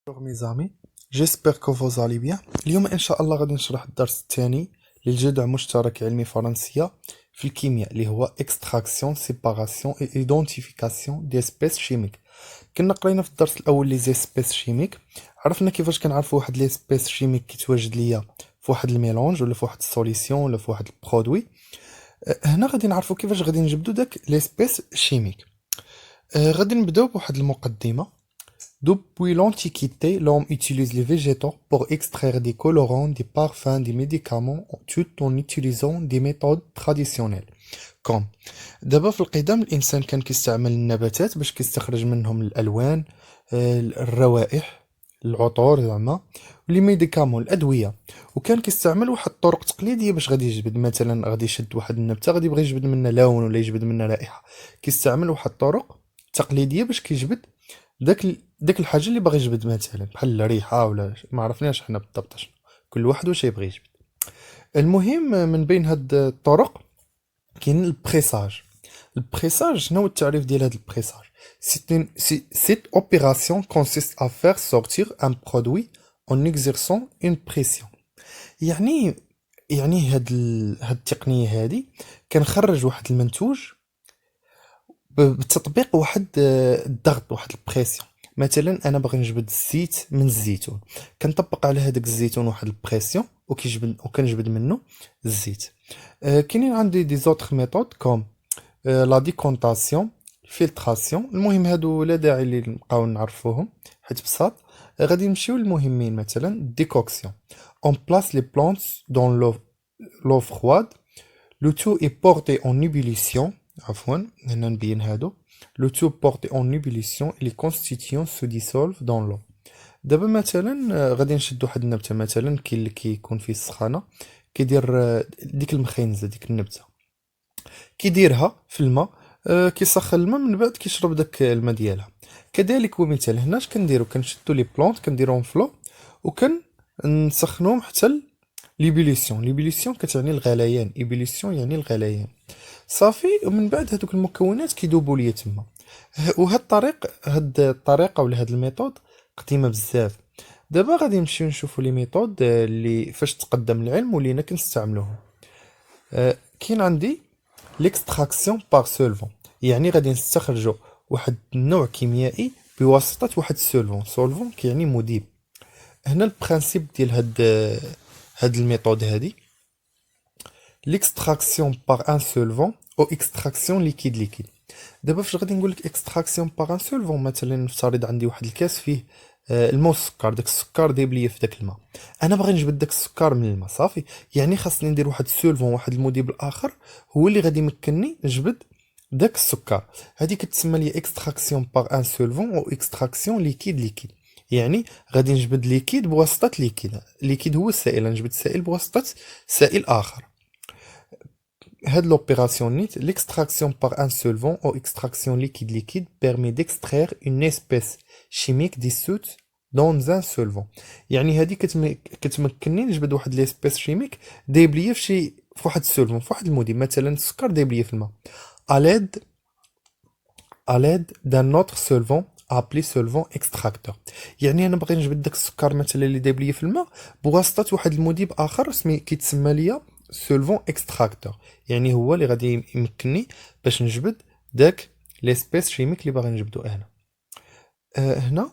Bonjour mes amis, j'espère que vous allez bien. اليوم إن شاء الله غادي نشرح الدرس الثاني للجذع مشترك علمي فرنسية في الكيمياء اللي هو extraction, séparation et identification d'espèces chimiques. كنا قرينا في الدرس الأول لي زيسبيس شيميك، عرفنا كيفاش كنعرفوا واحد لي سبيس شيميك كيتواجد ليا في واحد الميلونج ولا في واحد السوليسيون ولا في واحد البرودوي. هنا غادي نعرفوا كيفاش غادي نجبدوا داك لي سبيس شيميك. غادي نبداو بواحد المقدمة. Depuis l'Antiquité, l'homme utilise les végétaux pour extraire des colorants, des parfums, des médicaments, tout en utilisant des méthodes traditionnelles. كوم دابا في القدم الانسان كان كيستعمل النباتات باش كيستخرج منهم الالوان، الروائح، العطور زعما، ولي ميديكامون الادويه، وكان كيستعمل واحد الطرق تقليديه باش غادي يجبد. مثلا غادي يشد واحد النبته غادي يبغي يجبد منها لون ولا يجبد منها رائحه، كيستعمل واحد الطرق تقليديه باش كيجبد داك الحاجه اللي باغي يجبد، مثلا بحال الريحه ولا ما عرفناش حنا بالضبط شنو، كل واحد واش يبغي يجبد. المهم من بين هاد الطرق كاين البريساج. البريساج شنو هو التعريف ديال هذا البريساج؟ Cette opération consiste à faire sortir un produit en exerçant une pression. يعني هاد التقنيه هادي كنخرج واحد المنتوج بتطبيق واحد الضغط، واحد البريسيون. مثلا انا باغي نجبد الزيت من الزيتون، كنطبق على هذاك الزيتون واحد البريسيون وكنجبد منه الزيت. كاينين عندي دي زوتر ميثود كوم لا ديكونطاسيون، الفلتراسيون. المهم هادو لا داعي اللي نبقاو نعرفوهم حيت بساط. غادي نمشيو للمهمين. مثلا ديكوكسيون، اون بلاس لي بلانت دون لو فرويد، لو تو اي بورتي اون ايبوليسيون. عفوا هنا نبين هادو. لو تو بورتي اون ايبوليسيون لي كونستيتيون سو ديسولف دون لو. دابا مثلا غادي نشد واحد النبته، مثلا كاين اللي كيكون فيه السخانه كيدير ديك المخينزه ديك النبته، كيديرها في الماء، كيسخن الماء من بعد كيشرب داك الماء ديالها. كذلك ومثال هنا اش كنديرو؟ كنشدو لي بلونط كنديروهم فلو نسخنوهم حتى ليبوليسيون. ليبوليسيون كتعني الغليان، ايبوليسيون يعني الغليان صافي. ومن بعد هذوك المكونات كيذوبوا ليا تما. هاد الطريقه ولا هاد الميثود قديمه بزاف. دابا غادي نمشيو نشوفوا لي ميثود اللي فاش تقدم العلم ولينا كنستعملوهم. كاين عندي ليكستراكسيون بار سولفون، يعني غادي نستخرجوا واحد النوع كيميائي بواسطه واحد سولفون كيعني مذيب. هنا البرانسيب ديال هاد الميثود هادي ليكستراكسيون بار ان سولفون او اكستراكسيون ليكيد. دابا فاش غادي نقول لك اكستراكسيون بار ان سولفون، مثلا نفترض عندي واحد الكاس فيه الماء والسكر، داك السكر دايب ليا في داك الماء، انا باغي نجبد داك السكر من الماء صافي. يعني خاصني ندير واحد السولفون، واحد المذيب الاخر هو اللي غادي يمكنني نجبد داك السكر. هذه كتسمى لي اكستراكسيون بار ان سولفون او اكستراكسيون ليكيد. يعني غادي نجبد ليكيد بواسطه ليكيد هو السائل، نجبد سائل بواسطه سائل اخر. هاد l'opération NIT, l'extraction par un solvant ou extraction liquide permet d'extraire une espèce chimique dissoute dans un solvant. يعني هادي كتمكنني نجبد واحد ليسبيس شيميك دايب ليا في واحد السولفون، في واحد المذيب، مثلا السكر دايب ليا في الماء à l'aide d'un autre solvant appelé solvant extracteur. يعني انا باغي نجبد داك السكر مثلا اللي دايب ليا في الماء بواسطه واحد المذيب اخر كيتسمى ليا سولفون اكستراكتور، يعني هو اللي غادي يمكنني باش نجبد داك ليسبيس شيميك اللي باغي نجبدو انا. هنا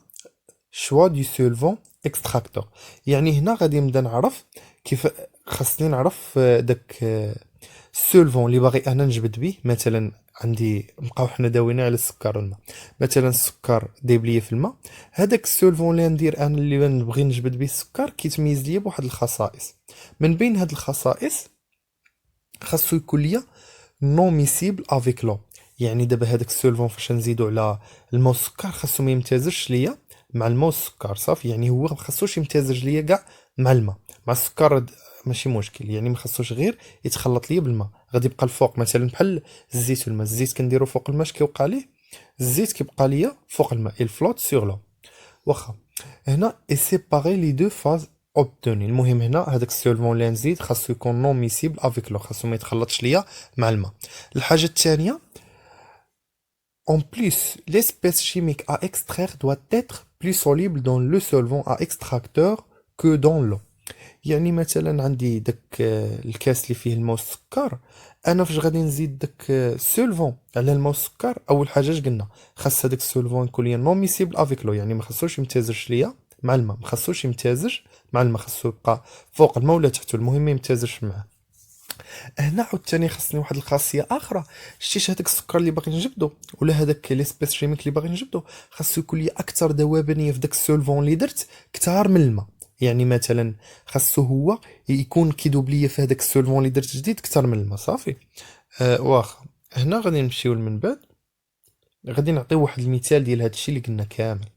شوا دو سولفون اكستراكتور، يعني هنا غادي نبدا نعرف كيف خاصني نعرف داك السولفون اللي باغي انا نجبد به. مثلا عندي نبقاو حنا داوينا على السكر والماء، مثلا السكر دايب ليا في الماء، هذاك السولفون اللي ندير انا اللي نبغي نجبد به السكر كيتميز ليا بواحد الخصائص. من بين هاد الخصائص خاصو يكون ليا نون ميسيبل افيك لو، يعني دابا هذاك السولفون فاش نزيدو على الماء والسكر خاصو ما يمتزجش ليا مع الماء والسكر صافي. يعني هو ما خاصوش يمتزج ليا كاع مع الماء، مع السكر ماشي مشكل، يعني ما خاصوش غير يتخلط ليا بالماء، غادي يبقى الفوق. مثلا بحال الزيت والماء، الزيت كنديرو فوق الماء اش كيوقع ليه؟ الزيت كيبقى ليا فوق الماء، الفلوت سور لو. واخا هنا اي سيباري لي دو فاز اوبتوني. المهم هنا هذاك السولفون اللي نزيد خاصو يكون نون ميسيبل افيك لو، خاصو ما يتخلطش ليا مع الماء. الحاجه الثانيه En plus, l'espèce chimique à extraire doit être plus soluble dans le solvant à extracteur que dans l'eau. يعني مثلا عندي داك الكاس اللي فيه الماء والسكر، انا فاش غادي نزيد داك السولفون على الماء والسكر، اول حاجه اش قلنا خاص هذاك السولفون يكون ليا نون ميسيبل افيك لو، يعني ما خاصوش يمتزجش ليا مع الماء، ما خاصوش يمتزج مع الماء، خاصو يبقى فوق الماء ولا تحته، المهم ما يمتزجش معاه. هنا عاوتاني خاصني واحد الخاصيه اخرى، شتيش هذاك السكر اللي باغي نجبدو ولا هذاك لي سبيس شيميك اللي باغي نجبدو، خاصو يكون لي اكثر ذوبانيه في داك السولفون اللي درت كثار من الماء. يعني مثلا خاصو هو يكون كيدوب ليا في هذاك السولفون اللي درت جديد كثر من الماء. صافي. واخا هنا غادي نمشيو من بعد، غادي نعطيو واحد المثال ديال هذا الشيء اللي قلنا كامل.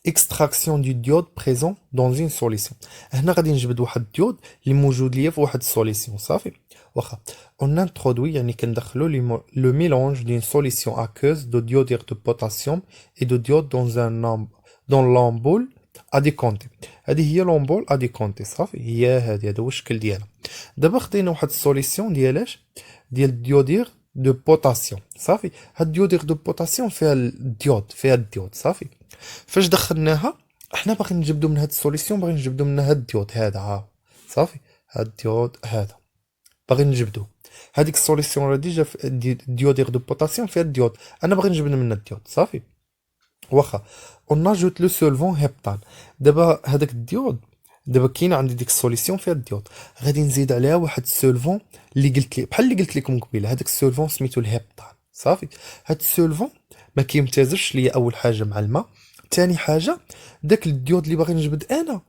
extraction du diode présent dans une solution. هنا غادي نجبد واحد الديود اللي موجود ليا في واحد السوليسيون. صافي. واخا on introduit يعني كندخلو le mélange d'une solution aqueuse de dioxyde de potassium et de diode dans l'ampoule à décompter. هذه هي l'ampoule à décompter. صافي هي هذا هو الشكل ديالها. دابا خدينا واحد السوليسيون ديال الديودير دو بوتاسيوم. صافي هاد الديودير دو بوتاسيوم فيها الديود. صافي فاش دخلناها احنا باغي نجبدو من هاد السوليسيون، باغي نجبدو منها هاد الديود هذا. ها صافي هاد الديود هذا باغي نجبدو. هذيك السوليسيون راه ديجا الديودير دو بوتاسيوم فيها الديود، انا باغي نجبد منها الديود. صافي واخا اون اجوت لو سولفون هيبتان. دابا هذاك الديود، دابا كاين عندي ديك السوليسيون فيها الديود، غادي نزيد عليها واحد السولفون اللي قلت لي بحال اللي قلت لكم قبيله، هذاك السولفون سميتو الهيبتان. صافي هاد السولفون ما كيمتزجش ليا اول حاجه مع الماء، ثاني حاجه داك الديود اللي باغي نجبد انا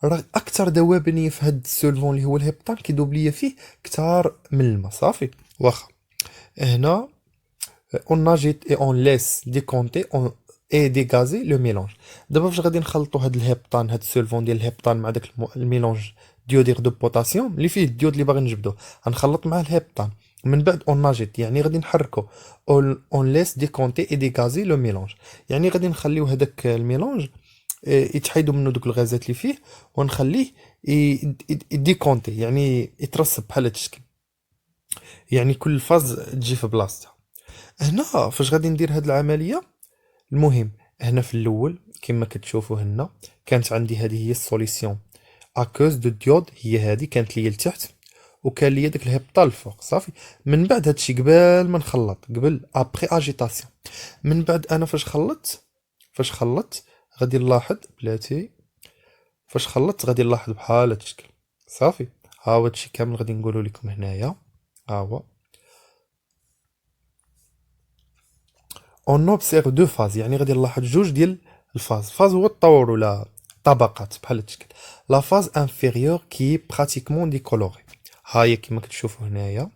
راه اكثر ذوبانيه في هاد السولفون اللي هو الهيبتان، كيدوب ليا فيه كثار من الماء. صافي واخا هنا اون اجيت اي اون ليس ديكونتي اون اي ديغازي لو ميلونج. دابا فاش غادي نخلطوا هاد الهيبتان، هاد السولفون ديال الهيبتان مع داك الميلونج ديودير دو بوتاسيوم اللي فيه الديود اللي باغي نجبدو، غنخلط مع الهيبتان من بعد اون اجيت يعني غادي نحركو اون ليس ديكونتي اي ديغازي لو ميلونج، يعني غادي نخليو هذاك الميلونج يتحيدوا منه دوك الغازات اللي فيه ونخليه يديكونتي يعني يترسب بحال هاد الشكل، يعني كل فاز تجي في بلاصتها. هنا فاش غادي ندير هاد العمليه، المهم هنا في الاول كما كتشوفوا هنا كانت عندي هذه هي السوليسيون اكوز دو ديود، هي هذه كانت ليا لتحت وكان ليا داك الهبطه الفوق. صافي من بعد هادشي قبل ما نخلط، قبل ابري اجيتاسيون، من بعد انا فاش خلطت غادي نلاحظ بلاتي، فاش خلطت غادي نلاحظ بحال هاد الشكل. صافي ها هو هادشي كامل غادي نقولوا لكم هنايا. ها هو اون اوبسيرف دو فاز، يعني غادي نلاحظ جوج ديال الفاز. فاز هو الطور ولا طبقات بحال هاد الشكل. لا فاز انفيريور كي براتيكمون ديكولوري، ها هي كما كتشوفوا هنايا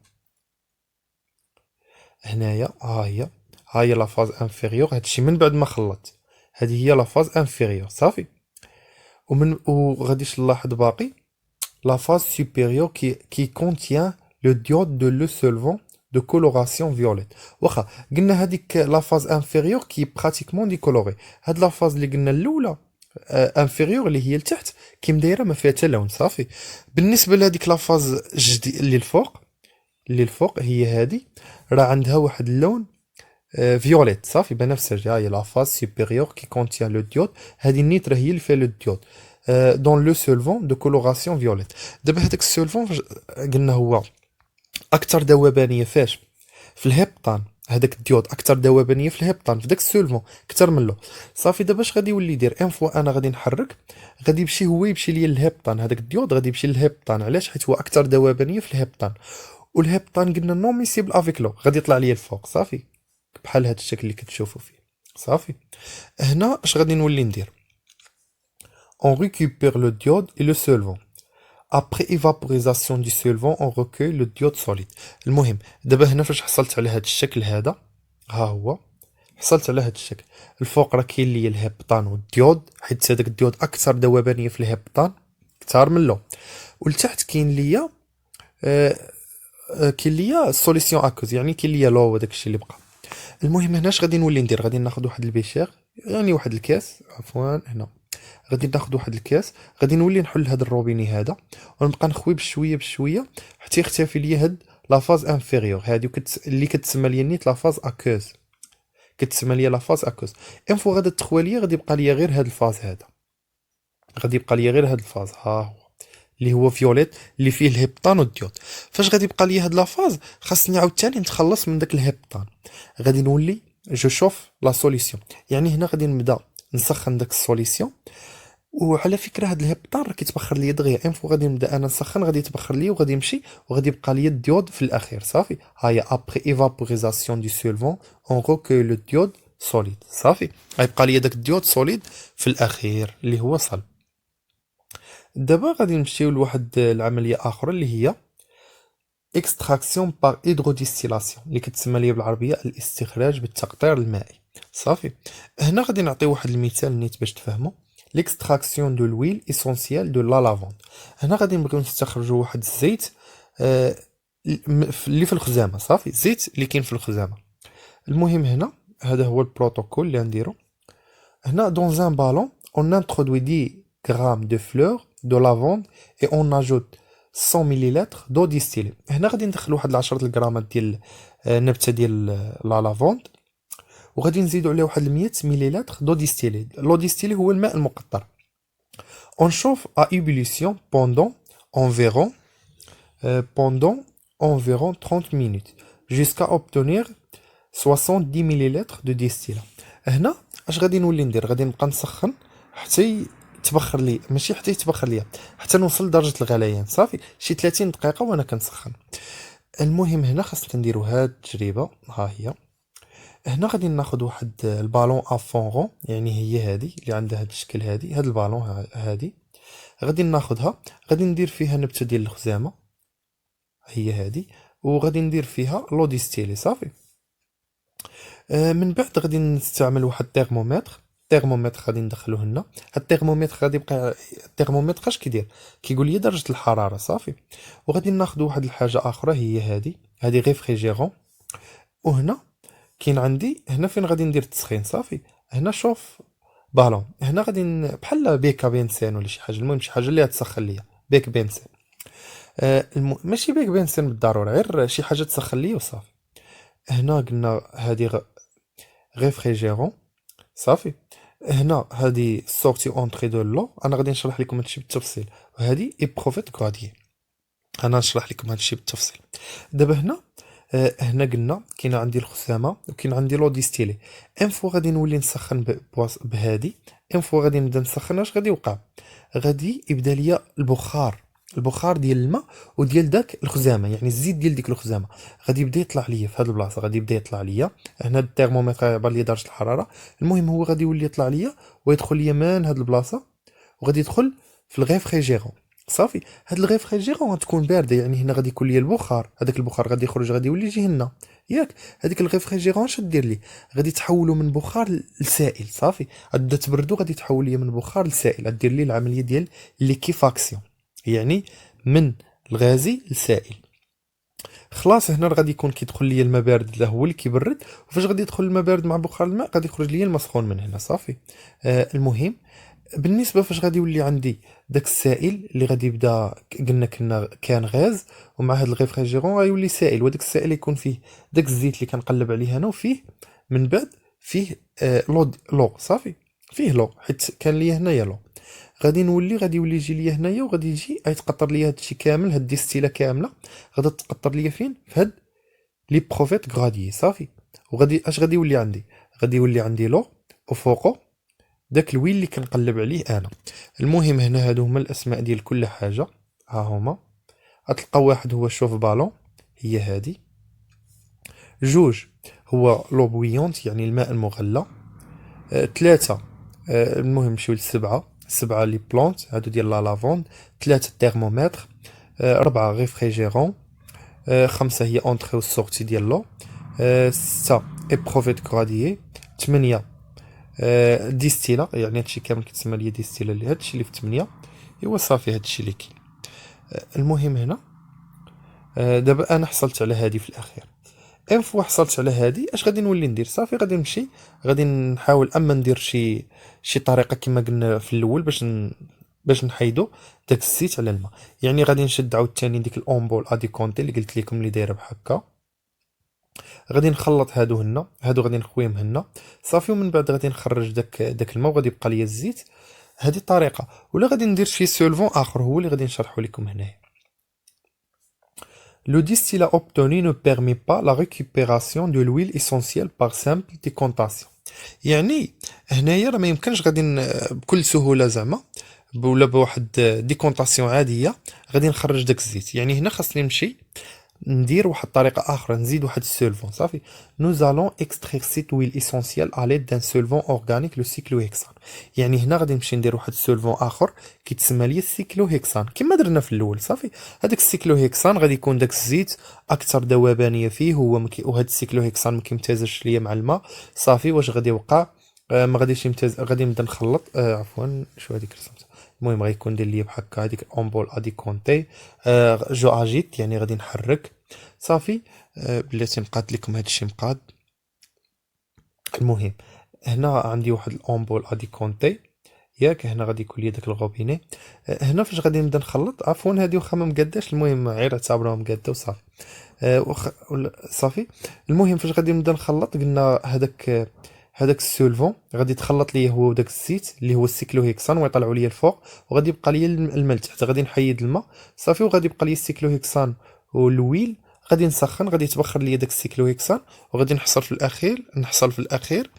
ها هي لا فاز انفيريور. هادشي من بعد ما خلطت، هذه هي لا فاز انفيريور. صافي وغاديش نلاحظ باقي لا فاز سوبيريور كي كونتيان لو ديود دو لو سولفون de coloration violette. واخا قلنا هذيك لا فاز انفيريور كي براتيكمون ديكولوري، هاد لا فاز اللي قلنا الاولى انفيريور اللي هي لتحت كي مدايره ما فيها حتى لون. صافي بالنسبه لهذيك لا فاز اللي الفوق هي هذه راه عندها واحد اللون فيوليت. صافي بنفسجي، هي لا فاز سوبيريور كي كونتيان لو ديود، هذه النيتر هي اللي فيها لو ديود دون لو سولفون دو كولوراسيون فيوليت. دابا هذاك السولفون قلنا هو اكثر ذوبانيه فاش في الهبطان، هذاك الديود اكثر ذوبانيه في الهبطان في داك السولفون اكثر منه. صافي دابا اش غادي يولي يدير ان فوا انا غادي نحرك، غادي يمشي هو يمشي ليا للهبطان، هذاك الديود غادي يمشي للهبطان. علاش؟ حيت هو اكثر ذوبانيه في الهبطان، والهبطان قلنا نون ميسيبل افيك لو، غادي يطلع ليا الفوق. صافي بحال هذا الشكل اللي كتشوفوا فيه. صافي هنا اش غادي نولي ندير، on récupère le diode et le solvant. Après évaporisation du solvant on recueille le diode solide. المهم دابا هنا فاش حصلت على هذا الشكل هذا، ها هو حصلت على هذا الشكل. الفوق راه كاين ليا الهبطان والديود، حيت هذاك الديود اكثر ذوبانيه في الهبطان كثار من اللون، والتحت كاين ليا كاين ليا السوليسيون اكوز، يعني كاين ليا لو وداك الشيء اللي بقى. المهم هنا اش غادي نولي ندير، غادي ناخذ واحد البيشير يعني واحد الكاس، عفوا هنا غادي ناخذ واحد الكاس، غادي نولي نحل هذا الروبيني هذا ونبقى نخوي بشويه بشويه حتى يختفي ليا هاد لا فاز انفيريور هذه اللي كتسمى ليا نيت لا فاز اكوز، كتسمى ليا لا فاز اكوز. اون فوا غادا تخوى ليا غادي يبقى ليا غير هاد الفاز هذا، غادي يبقى ليا غير هاد الفاز، ها هو اللي هو فيوليت اللي فيه الهبطان والديود. فاش غادي يبقى ليا هاد لافاز خاصني عاوتاني نتخلص من داك الهبطان. غادي نولي جو شوف لا سوليسيون، يعني هنا غادي نبدا نسخن داك السوليسيون. وعلى فكره هاد الهبطان راه كيتبخر ليا دغيا، ان فوا غادي نبدا انا نسخن غادي يتبخر ليا وغادي يمشي وغادي يبقى ليا الديود في الاخير. صافي، هيا ابري ايفابوريزاسيون دو سولفون اون روكوي لو ديود سوليد. صافي، غيبقى ليا داك الديود سوليد في الاخير اللي هو صلب. دابا غادي نمشيو لواحد العمليه اخرى اللي هي اكستراكسيون بار هيدروديستيلاسيون، اللي كتسمى ليا بالعربيه الاستخراج بالتقطير المائي. صافي، هنا غادي نعطي واحد المثال نيت باش تفهموا. ليكستراكسيون دو لويل اسونسيال دو لا لافوند. هنا غادي نبغيو نستخرجوا واحد الزيت آه، اللي في الخزامه. صافي، الزيت اللي كاين في الخزامه. المهم هنا هذا هو البروتوكول اللي غنديرو. هنا دون ان بالون on introduit 10 grammes de fleurs de lavande et on ajoute 100 مليلتر دو ديستيلي. هنا غادي ندخل واحد 10 الغرامات ديال النبته ديال لا لافوند، وغادي نزيدو عليه واحد 100 مليلتر دو ديستيلي. لو ديستيلي هو الماء المقطر. on chauffe à ébullition pendant environ 30 minutes jusqu'à obtenir 70 مليلتر دو ديستيلا. هنا اش غادي نولي ندير؟ غادي نبقى نسخن حتى يتبخر لي، ماشي حتى يتبخر ليا، حتى نوصل لدرجه الغليان. صافي، شي 30 دقيقه وانا كنسخن. المهم هنا خاصنا نديرو هاد التجربه، ها هي. هنا غادي ناخذ واحد البالون افون، يعني هي هادي اللي عندها هاد الشكل، هاد البالون هادي غادي ناخذها، غادي ندير فيها نبته ديال الخزامه، هي هادي، وغادي ندير فيها لو ديستيلي. صافي، من بعد غادي نستعمل واحد الترمومتر غادي ندخلوه هنا. هاد الترمومتر غادي يبقى الترمومتر اش كيدير؟ كيقول لي درجه الحراره. صافي، وغادي ناخذ واحد الحاجه اخرى هي هادي ريفريجيرون. وهنا كاين عندي هنا فين غادي ندير التسخين. صافي، هنا شوف بالون، هنا غادي بحال بيكا بنسين ولا شي حاجه، المهم شي حاجه اللي تسخن ليا بيك بنسين. ماشي بيك بنسين بالضروره، غير شي حاجه تسخن ليا وصافي. هنا قلنا هادي ريفريجيرون. صافي، هنا هادي سورتي اونطري دو لو، انا غادي نشرح لكم هادشي بالتفصيل. وهادي ايبروفيت غادي انا نشرح لكم هادشي بالتفصيل. دابا هنا هنا قلنا كاين عندي الخزامه وكاين عندي لو ديستيلي. ان فوا غادي نولي نسخن بهادي، ان فوا غادي نبدا نسخن اش غادي يوقع؟ غادي يبدا ليا البخار ديال الماء وديال داك الخزامه، يعني الزيت ديال ديك الخزامه غادي يبدا يطلع ليا في هاد البلاصه، غادي يبدا يطلع ليا هنا الترمومتر يعبر ليا درجه الحراره. المهم هو غادي يولي يطلع ليا ويدخل ليا من هاد البلاصه وغادي يدخل في الغيفريجيرون. صافي، هاد الغيفريجيرون غتكون بارده، يعني هنا غادي يكون ليا البخار، هذاك البخار غادي يخرج غادي يولي يجي هنا ياك. هذيك الغيفريجيرون اش دير لي؟ غادي تحولو من بخار لسائل. صافي، غادي تبردو غادي تحول ليا من بخار لسائل، غدير لي العمليه ديال ليكيفاكسيون، يعني من الغازي لسائل. خلاص، هنا غادي يكون كيدخل ليا الماء بارد هو اللي كيبرد، وفاش غادي يدخل الماء بارد مع بخار الماء غادي يخرج ليا الماء سخون من هنا. صافي، المهم بالنسبه فاش غادي يولي عندي داك السائل اللي غادي يبدا، قلنا كنا كان غاز ومع هاد الغيفريجيرون غيولي سائل، وداك السائل يكون فيه داك الزيت اللي كنقلب عليه انا، وفيه من بعد فيه لو. صافي، فيه لو حيت كان ليا هنايا لو. غادي يولي يجي ليا هنايا وغادي يجي يتقطر ليا هادشي كامل، هاد الديستيله كامله غادي تقطر ليا فين؟ في هاد لي بروفيت غادي. صافي، وغادي اش غادي يولي عندي؟ غادي يولي عندي لو وفوقو داك الويل اللي كنقلب عليه انا. المهم هنا هادو هما الاسماء ديال كل حاجه، ها هما. غتلقى واحد هو شوف بالون، هي هادي. جوج هو لو بويونت يعني الماء المغلى. ثلاثة المهم نمشيو لسبعة، سبعة لي بلونت هادو ديال لا لافوند. ثلاثة تيرمومتر. ربعة ريفريجيرون. خمسة هي اونتري و سورتي ديال لو. ستة ايبروفيت غراديي. 8 ديستيلا، يعني هادشي كامل كيتسمى ليا ديستيلا، اللي هادشي اللي في 8. ايوا صافي هادشي اللي كاين. المهم هنا دابا انا حصلت على هادي في الاخير. ان فوا حصلت على هادي اش غادي نولي ندير؟ صافي غادي نمشي غادي نحاول اما ندير شي طريقه كما قلنا في الاول باش نحيدو داك الزيت على الماء. يعني غادي نشد عاوتاني ديك الاومبول ادي كونتي اللي قلت لكم اللي دايره بحال هكا، غادي نخلط هادو هنا، هادو غادي نخويهم هنا صافي، ومن بعد غادي نخرج داك الماء وغادي يبقى ليا الزيت. هذه الطريقه. ولا غادي ندير شي سولفون اخر هو اللي غادي نشرحه لكم هنايا. Le distillat obtenu ne permet pas la récupération de l'huile essentielle par simple décantation. يعني هنايا راه ما يمكنش غادي بكل سهوله زعما ولا بواحد ديكونطاسيون عاديه غادي نخرج داك الزيت. يعني هنا خاصني نمشي ندير واحد الطريقه اخرى، نزيد واحد السولفون صافي. nous allons extraire cette huile essentielle à l'aide d'un solvant organique le cyclohexane. يعني هنا غادي نمشي ندير واحد السولفون اخر كيتسمى ليا السيكلوهكسان كما درنا في الاول صافي. هذاك السيكلوهكسان غادي يكون داك الزيت اكثر ذوبانيه فيه هو وهذا السيكلوهكسان ما كيمتزجش ليا مع الماء صافي. واش غادي يوقع؟ ما غاديش يمتاز. غادي نبدا نخلط عفوا شو هذيك رسمتها. المهم غيكون دير ليا بحال هكا هذيك الامبول ادي كونتي جو اجيت يعني غادي نحرك صافي. بلاتي نقاد لكم هادشي مقاد. المهم هنا عندي واحد الامبول ادي كونتي ياك، هنا غادي يكون لي داك الغوبيني. هنا فاش غادي نبدا نخلط عفوا هادي واخا ما مقاداش المهم غير اعتبروها مقاده وصافي. صافي. المهم فاش غادي نبدا نخلط قلنا هذاك السولفون غادي يتخلط ليا هو وداك الزيت اللي هو السيكلوهكسان ويطلعوا ليا الفوق، وغادي يبقى ليا الماء لتحت. غادي نحيد الماء صافي وغادي يبقى ليا السيكلوهكسان والويل. غادي نسخن غادي يتبخر ليا داك السيكلوهكسان وغادي نحصل في الاخير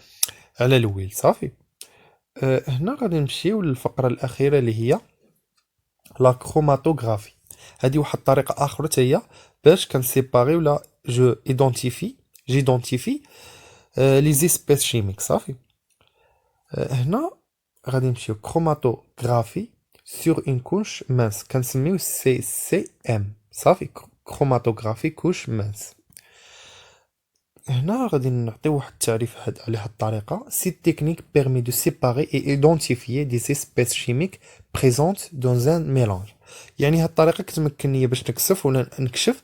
على الويل صافي. هنا غادي نمشيو للفقره الاخيره اللي هي لا كروماتوغرافي. هذه واحد الطريقه اخرى حتى هي باش كنسيباري ولا جيدونتيفي لي زيسبيس شيميك صافي. هنا غادي نمشيو كروماتوغرافي سور اون كوش مانس كنسميو سي سي ام صافي. كروماتوغرافي كوش مانس. هنا غادي نعطيو واحد التعريف على هاد الطريقه. سي تكنيك بيرمي دو سيباري اي ايدونتيفيي دي اسبيس شيميك بريزونت دون ان ميلانج. يعني هاد الطريقه كتمكنني باش نكشف ولا نكشف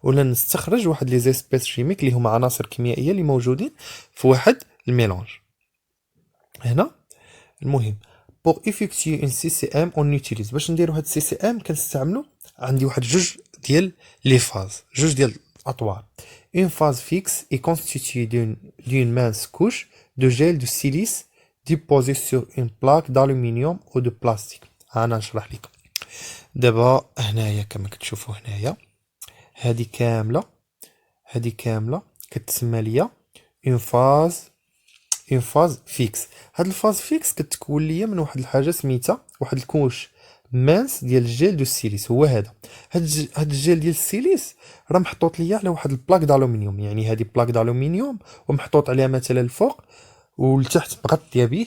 ولا نستخرج واحد لي اسبيس شيميك اللي هما عناصر كيميائيه اللي موجودين في واحد الميلانج. هنا المهم بوغ ايفيكتيي ان سي سي ام اون يوتيليز. باش نديرو هاد السي سي ام كنستعملو عندي واحد جوج ديال لي فاز، جوج ديال الاطوار. Une phase fixe est constituée d'une mince couche de gel de silice déposée sur une plaque d'aluminium ou de plastique. أنا نشرح لكم دابا. هنايا كما كتشوفوا هنايا هذه كاملة كتسمى ليا une phase fixe. هاد الفاز فيكس كتكون ليا من واحد الحاجة سميتها واحد الكوش مانس ديال الجيل دو السيليس. هو هذا هاد الجيل ديال السيليس راه محطوط ليا على واحد البلاك دالومنيوم. يعني هذه بلاك دالومنيوم ومحطوط عليها مثلا الفوق والتحت مغطيه به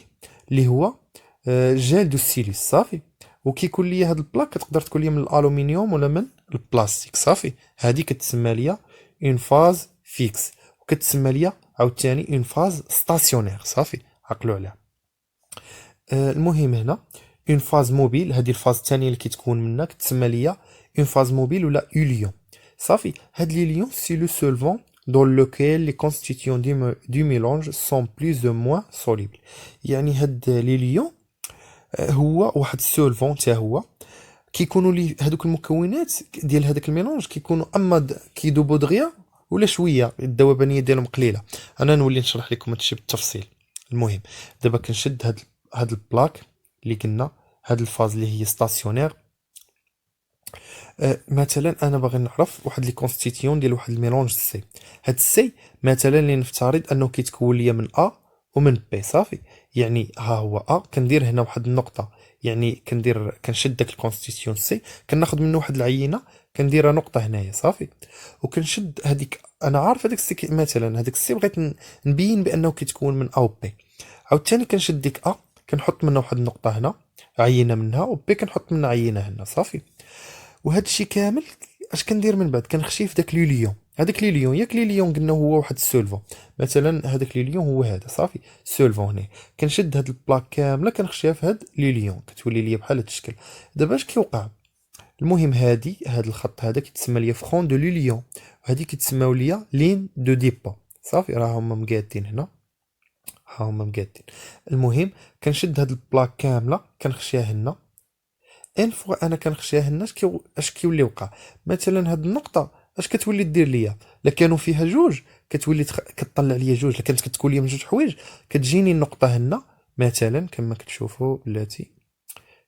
اللي هو جيل دو السيليس صافي. وكيكون ليا هاد البلاك كتقدر تكون ليا من الالومنيوم ولا من البلاستيك صافي. هذه كتسمى ليا اون فاز فيكس وكتسمى ليا عاوتاني اون فاز ستاسيونير صافي. عقلوا عليها. المهم هنا اون فاز موبيل. هذه الفاز الثانيه اللي كتكون منها كتسمى ليا اون فاز موبيل ولا اوليون صافي. هاد لي ليون سي لو سولفون dans lequel les constituants du mélange sont plus ou moins solubles. يعني هاد لي ليون هو واحد السولفون حتى هو كيكونوا لي هذوك المكونات ديال هذاك الميلونج كيكونوا اما كيذوبوا دغيا ولا شويه الذوبانيه ديالهم قليله. انا نولي نشرح لكم هادشي بالتفصيل. المهم دابا كنشد هاد البلاك اللي قلنا هاد الفاز اللي هي ستاسيونير. مثلا انا باغي نعرف واحد لي كونستيتيون ديال واحد الميلونج سي. هاد السي مثلا اللي نفترض انه كيتكون ليا من ا ومن بي صافي. يعني ها هو ا كندير هنا واحد النقطه يعني كنشد داك الكونستيتيون سي كناخذ منه واحد العينه كنديرها نقطه هنايا صافي. وكنشد هذيك انا عارف هذاك السي مثلا هذاك السي بغيت نبين بانه كيتكون من ا و بي. عاوتاني كنشد ديك ا كنحط منها واحد النقطه هنا عينه منها وبي كنحط منها عينه هنا صافي. وهذا الشيء كامل اش كندير من بعد كنخشي في داك لي ليون. هذاك لي ليون ياك لي ليون قلنا هو واحد السولفون مثلا هذاك لي ليون هو هذا صافي سولفون. هنا كنشد هاد البلاك كامله كنخشيها في هاد لي ليون كتولي ليا بحال هاد الشكل. دابا اش كيوقع؟ المهم هاد الخط هذا كيتسمى ليا فرون دو لي ليون وهذه كيتسماو ليا لين دو ديبا صافي. راه هما مقادين هنا ها هما مقادين. المهم كنشد هاد البلاك كامله كنخشيها هنا ان فوا انا كنخشيها هنا اش كيولي وقع مثلا هاد النقطه اش كتولي دير ليا؟ لا كانوا فيها جوج كتولي كتطلع ليا جوج. كانت كتكون لي من جوج حوايج كتجيني النقطه هنا مثلا كما كتشوفوا بلاتي،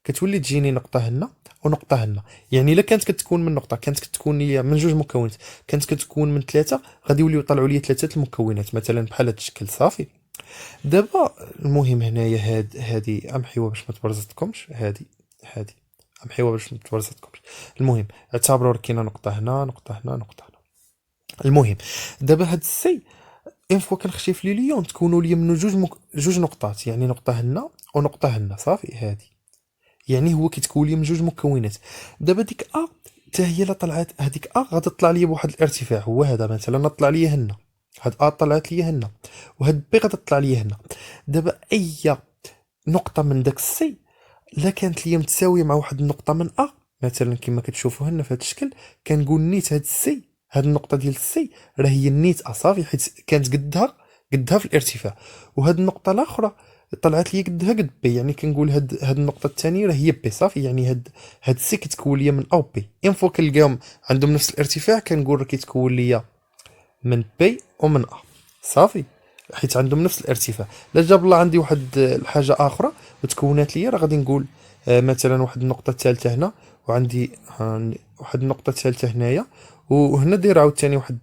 كتولي تجيني نقطه هنا ونقطه هنا. يعني الا كانت كتكون من نقطه كانت كتكون ليا من جوج مكونات، كانت كتكون من ثلاثه غادي يوليو يطلعوا لي ثلاثه المكونات مثلا بحال هذا الشكل. صافي. دابا المهم هنايا هادي امحيوها باش ما تبرزتكمش، هادي امحيوها باش ما تبرزتكمش. المهم اعتبروا راه كاينه نقطه هنا نقطه هنا نقطه هنا. المهم دابا هاد السي اون فوا كنخشي في لي ليون تكونوا لي منو جوج نقطات، يعني نقطه هنا ونقطه هنا. صافي. هادي يعني هو كيتكون لي من جوج مكونات. دابا ديك ا حتى هي لا طلعت هذيك ا غادي تطلع لي بواحد الارتفاع، هو هذا مثلا طلع لي هنا، هاد ا طلعت لي هنا، وهاد بي غادي تطلع لي هنا. دابا اي نقطه من داك السي لا كانت لي متساويه مع واحد النقطه من ا مثلا كما كتشوفوا هنا في هذا الشكل، كنقول نيت هاد السي، هاد النقطه ديال السي راه هي النيت ا. صافي. حيت كانت قدها في الارتفاع، وهاد النقطه الاخرى طلعت لي قدها قد بي، يعني كنقول هاد النقطه الثانيه راه هي بي. صافي. يعني هاد السي كتكون ليا من او بي. ان فوا كنلقاهم عندهم نفس الارتفاع كنقول راه كيتكون ليا من بي ومن ا. صافي. حيت عندهم نفس الارتفاع. لا جاب الله عندي واحد الحاجه اخرى وتكونات ليا راه غادي نقول مثلا واحد النقطه الثالثه هنا، وعندي واحد النقطه الثالثه هنايا، وهنا داير عاوتاني واحد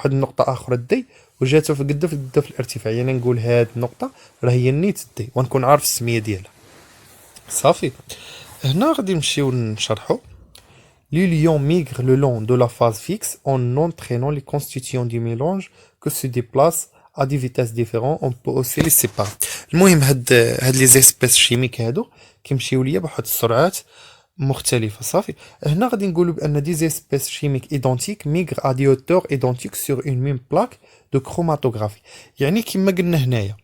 النقطه اخرى دي وجاتها في قد في الارتفاع. يعني نقول هاد النقطه راه هي النيت دي ونكون عارف السميه ديالها. صافي. هنا غادي نمشيو نشرحو. Les lions migrent le long de la phase fixe en entraînant les constituants du mélange que se déplacent à des vitesses différentes. On peut aussi les séparer. المهم هاد لي زيسبيس شيميك هادو كيمشيو ليا بواحد السرعات مختلفة. صافي. هنا غادي نقولوا بان دي زيسبيس شيميك ايدونتيك ميغر ا دي هوتور ايدونتيك سور اون ميم بلاك دو كروماتوغرافي. يعني كما قلنا هنايا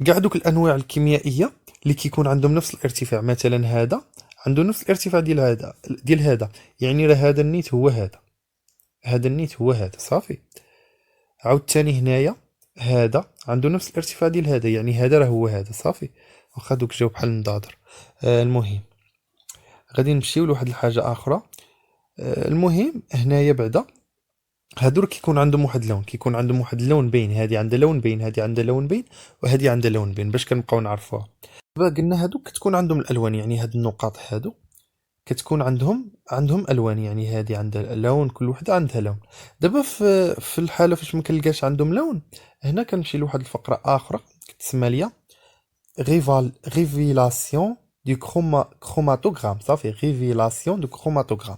كاع دوك الانواع الكيميائيه اللي كيكون عندهم نفس الارتفاع، مثلا هذا عنده نفس الارتفاع ديال هذا، يعني راه هذا النيت هو هذا النيت هو هذا. صافي. عاوتاني هنايا هذا عنده نفس الارتفاع ديال هذا، يعني هذا راه هو هذا. صافي. واخا دوك جاو بحال النضاضر. المهم غادي نمشيو لواحد الحاجه اخرى. المهم هنايا بعدا هادو كيكون عندهم واحد اللون، كيكون عندهم واحد اللون باين، هذه عندها لون باين، هذه عندها لون باين، وهذه عندها لون باين باش كنبقاو نعرفوها. دابا قلنا هادو كتكون عندهم الالوان، يعني هاد النقاط هادو كتكون عندهم الوان، يعني هذه عندها لون، كل وحده عندها لون. دابا في الحاله فاش ما كنلقاش عندهم لون، هنا كنمشي لواحد الفقره اخرى كتسمى ليا ريفيلاسيون دو كروماتوغرام. صافي. ريفيلاسيون دو كروماتوغرام.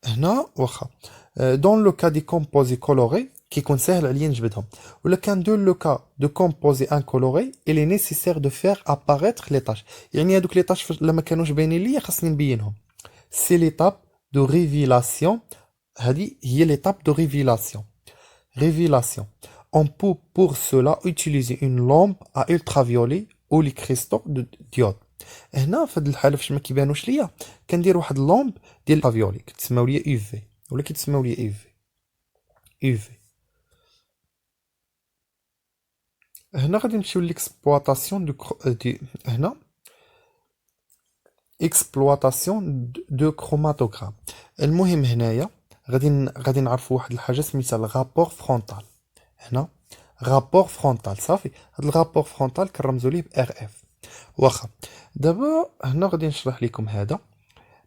هنا واخا دون لو كا دي كومبوزي كولوري كيكون ساهل عليا نجبدهم، ولا كان دون لو كا دو كومبوزي انكولوري الي نيسيسير دو فير اباريتر لي طاش. يعني هادوك لي طاش لما كانوش باينين ليا خاصني نبينهم. سي ليتاب دو ريفيلاسيون. هذه هي ليتاب دو ريفيلاسيون. Révélation. On peut pour cela utiliser une lampe à ultraviolet ou les cristaux de diode. هنا في هاد الحاله فاش ما كيبانوش ليا كندير واحد اللومب ديال الفيولي كتسماو ليا يو في ولا كيتسماو ليا يو في. هنا غادي نمشيو ليكسبلوطاسيون دو هنا اكسبلوطاسيون دو كروماتوغرام. المهم هنايا غادي نعرفوا واحد الحاجه سميتها الغابور فرونتال. هنا غابور فرونتال. صافي. هاد الغابور فرونتال كنرمزوا ليه ب ار اف. واخا دابا هنا غادي نشرح لكم هذا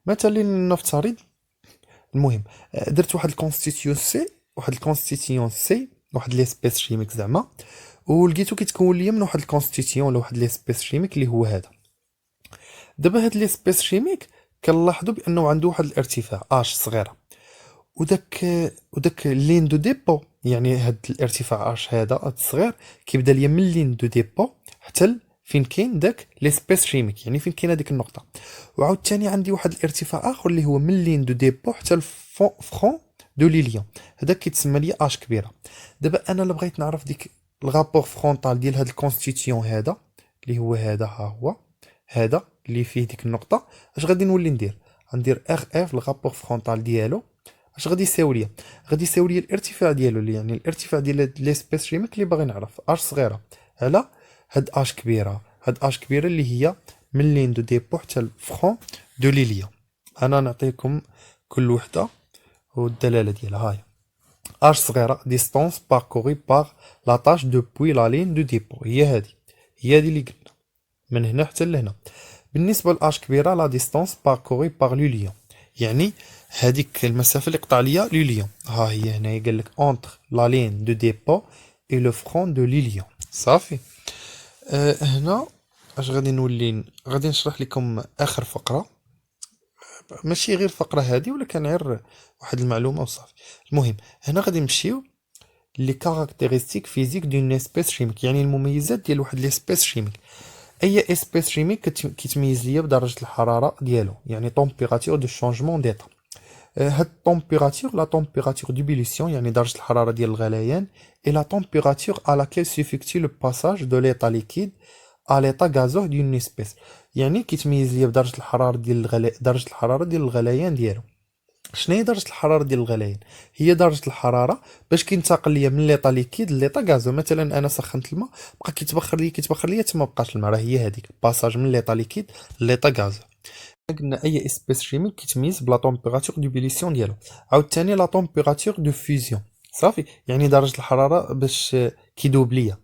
مثلا نفترض. المهم درت واحد الكونستيتيون سي واحد ليسبيس شيميك زعما، ولقيتو كيتكون ليا من واحد الكونستيتيون ولا واحد ليسبيس شيميك اللي هو هذا. دابا هاد ليسبيس شيميك كنلاحظوا بانه عنده واحد الارتفاع اش صغيره، وداك اللين دو ديبو، يعني هاد الارتفاع اش هذا الصغير كيبدا ليا من اللين دو ديبو حتى فين كاين داك ليسبيس شيميك، يعني فين كاينه ديك النقطه. وعاود ثاني عندي واحد الارتفاع اخر اللي هو من اللين دو ديبو حتى الفرون دو ليليون، هذاك كيتسمى ليا اش كبيره. دابا انا اللي بغيت نعرف ديك الغابور فرونتال ديال هاد الكونستيتيون هذا اللي هو هذا، ها هو هذا اللي فيه ديك النقطه، اش غادي نولي ندير ار اف الغابور فرونتال ديالو. اش غادي يساوي ليا؟ غادي يساوي ليا الارتفاع ديالو، اللي يعني الارتفاع ديال هاد ليسبيس شيميك اللي باغي نعرف اش صغيره على هاد اش كبيره. هاد اش كبيره اللي هي من لين دو ديبو حتى الفرون دو ليليون. انا نعطيكم كل وحده والدلاله ديالها. هاي h صغيرة distance parcourue par la tâche depuis la ligne de dépôt. هي هادي اللي قلنا من هنا حتى لهنا. بالنسبة ل h كبيرة la distance parcourue par le lion، يعني هذيك المسافة اللي قطع ليا لو ليون. ها هي هنا قال لك entre la ligne de dépôt et le front de l'Ilion. صافي. هنا اش غادي نولي غادي نشرح لكم اخر فقرة، ماشي غير فقرة هذه ولكن غير واحد المعلومة وصافي. المهم هنا غادي نمشيو لي كاركتيرستيك فيزيك دون اسبيس شيميك، يعني المميزات ديال واحد ليسبيس شيميك. اي اسبيس شيميك كيتميز ليا بدرجة الحرارة ديالو، يعني طومبيراتور دو شونجمون ديتا. هاد الطومبيراتور لا طومبيراتور ديبيليسيون يعني درجة الحرارة ديال الغليان، et la température à laquelle s'effectue le passage de l'état liquide à l'état gazeux d'une espèce. يعني كيتميز ليا بدرجة الحرارة ديال درجة الحرارة ديال الغليان ديالو. شنو هي درجة الحرارة ديال الغليان؟ هي درجة الحرارة باش كينتقل ليا من ليطا ليكيد ليطا غازو. مثلا انا سخنت الماء بقى كيتبخر ليا تما بقاش الماء، راه هي هذيك باساج من ليطا ليكيد ليطا غازو. قلنا اي اسبيس شيميك كيتميز بلا طومبيراتور ديبيليسيون ديالو. عاوتاني لا طومبيراتور دو فيزيون، صافي يعني درجة الحرارة باش كيدوب ليا.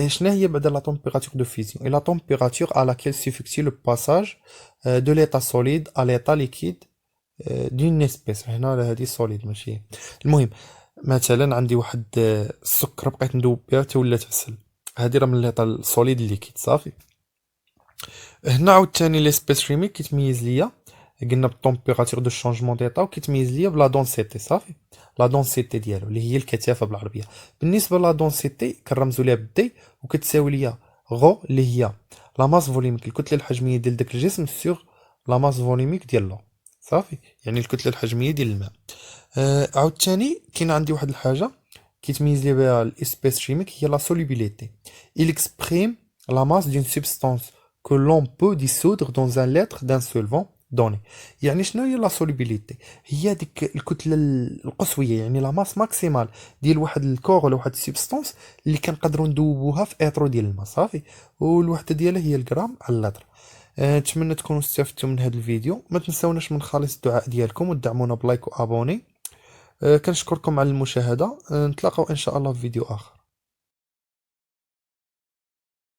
شنو هي بعدا لا طومبيراتور دو فيزيون؟ لا طومبيراتور à laquelle s'effectue le passage de l'état solide à l'état liquide d'une espèce. هنا هذه سوليد ماشي. المهم مثلا عندي واحد السكر بقيت ندوب بها حتى ولات عسل، هذه راه من ليطا سوليد ليكيد. صافي. هنا عاوتاني ليسبيس شيميك كيتميز ليا قلنا بالطومبيراتور دو شونجمون ديتا، وكيتميز ليا بلا دونسيتي. صافي. لا دونسيتي ديالو اللي هي الكثافه بالعربيه. بالنسبه لا دونسيتي كنرمزوا ليها بالدي، وكتساوي ليا غو اللي هي لا ماس فوليميك الكتله الحجميه ديال داك الجسم سور لا ماس فوليميك ديال لو. صافي يعني الكتله الحجميه ديال الماء. عاوتاني كاين عندي واحد الحاجه كيتميز ليا بها الاسبيس شيميك، هي لا سولوبيليتي. il exprime la masse d'une substance que l'on peut dissoudre dans un litre d'un solvant donné. يعني شنو هي لا سولوبيليتي؟ هي ديك الكتله القصويه، يعني لا ماس ماكسيمال ديال واحد الكور ولا واحد السبستانس اللي كنقدروا ندوبوها في اطرو ديال الماء. صافي. والوحده ديالها هي الغرام على اللتر. نتمنى تكونوا استفدتوا من هذا الفيديو. ما تنساوناش من خالص الدعاء ديالكم ودعمونا بلايك وابوني. كنشكركم على المشاهده. نتلاقاو ان شاء الله في فيديو اخر.